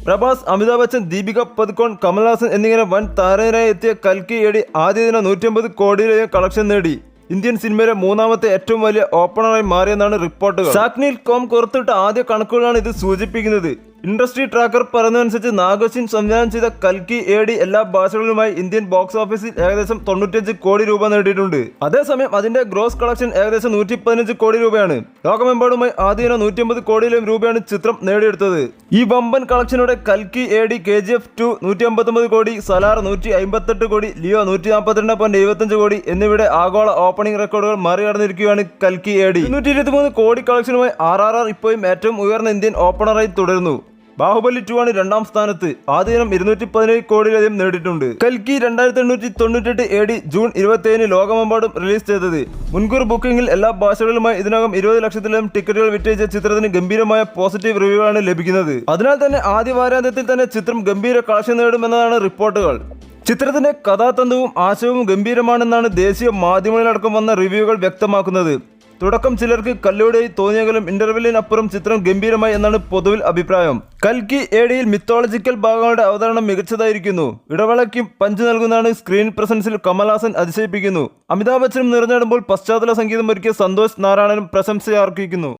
പ്രഭാസ്, അമിതാഭ് ബച്ചൻ, ദീപിക പദുക്കോൺ, കമൽഹാസൻ എന്നിങ്ങനെ വൻ താരനിരയായി എത്തിയ കൽക്കി എഡി ആദ്യ ദിനം 150 കോടിയിലധികം കളക്ഷൻ നേടി. ഇന്ത്യൻ സിനിമയിലെ മൂന്നാമത്തെ ഏറ്റവും വലിയ ഓപ്പണറായി മാറിയെന്നാണ് റിപ്പോർട്ടുകൾ. സാക്നിൽ കോം പുറത്തുവിട്ട ആദ്യ കണക്കുകളാണ് ഇത് സൂചിപ്പിക്കുന്നത്. ഇൻഡസ്ട്രി ട്രാക്കർ പറയുന്നതനുസരിച്ച് നാഗശ്വിൻ സംവിധാനം ചെയ്ത കൽക്കി എഡി എല്ലാ ഭാഷകളിലുമായി ഇന്ത്യൻ ബോക്സ് ഓഫീസിൽ ഏകദേശം 95 കോടി രൂപ നേടിയിട്ടുണ്ട്. അതേസമയം അതിന്റെ ഗ്രോസ് കളക്ഷൻ ഏകദേശം 115 കോടി രൂപയാണ്. ലോകമെമ്പാടുമായി ആദ്യ 150 കോടിയിലും രൂപയാണ് ചിത്രം നേടിയെടുത്തത്. ഈ വമ്പൻ കളക്ഷനോടെ കൽക്കി എഡി KGF 2 159 കോടി, സലാർ 158 കോടി, ലിയോ 142.75 കോടി എന്നിവയുടെ ആഗോള ഓപ്പണിംഗ് റെക്കോർഡുകൾ മറികടന്നിരിക്കുകയാണ് കൽക്കി എഡി. 223 കോടി കളക്ഷനുമായി RRR ഇപ്പോഴും ഏറ്റവും ഉയർന്ന ഇന്ത്യൻ ഓപ്പണറായി തുടരുന്നു. ബാഹുബലി 2 ആണ് രണ്ടാം സ്ഥാനത്ത്. ആദ്യ ദിനം 217 കോടിയിലധികം നേടിയിട്ടുണ്ട്. കൽക്കി 2898 AD ജൂൺ 27 ലോകമെമ്പാടും റിലീസ് ചെയ്തത്. മുൻകൂർ ബുക്കിംഗിൽ എല്ലാ ഭാഷകളിലുമായി ഇതിനകം 20 ലക്ഷത്തിലധികം ടിക്കറ്റുകൾ വിറ്റഴിച്ച ചിത്രത്തിന് ഗംഭീരമായ പോസിറ്റീവ് റിവ്യൂകളാണ് ലഭിക്കുന്നത്. അതിനാൽ തന്നെ ആദ്യ വാരാന്ത്യത്തിൽ തന്നെ ചിത്രം ഗംഭീര കളക്ഷൻ നേടുമെന്നതാണ് റിപ്പോർട്ടുകൾ. ചിത്രത്തിന്റെ കഥാതന്തുവും ആശയവും ഗംഭീരമാണെന്നാണ് ദേശീയ മാധ്യമങ്ങളിലടക്കം വന്ന റിവ്യൂകൾ വ്യക്തമാക്കുന്നത്. തുടക്കം ചിലർക്ക് കല്ലുകടിയായി തോന്നിയെങ്കിലും ഇന്റർവെല്ലിനപ്പുറം ചിത്രം ഗംഭീരമായി എന്നാണ് പൊതുവിൽ അഭിപ്രായം. കൽക്കി എഡിയിൽ മിത്തോളജിക്കൽ ഭാഗങ്ങളുടെ അവതരണം മികച്ചതായിരിക്കുന്നു. ഇടവേളയ്ക്കും പഞ്ച് നൽകുന്നതാണ് സ്ക്രീൻ പ്രസൻസിൽ കമൽഹാസൻ അതിശയിപ്പിക്കുന്നു. അമിതാഭ് ബച്ചനും നിറഞ്ഞിടുമ്പോൾ പശ്ചാത്തല സംഗീതം ഒരുക്കിയ സന്തോഷ് നാരായണനും പ്രശംസയർഹിക്കുന്നു.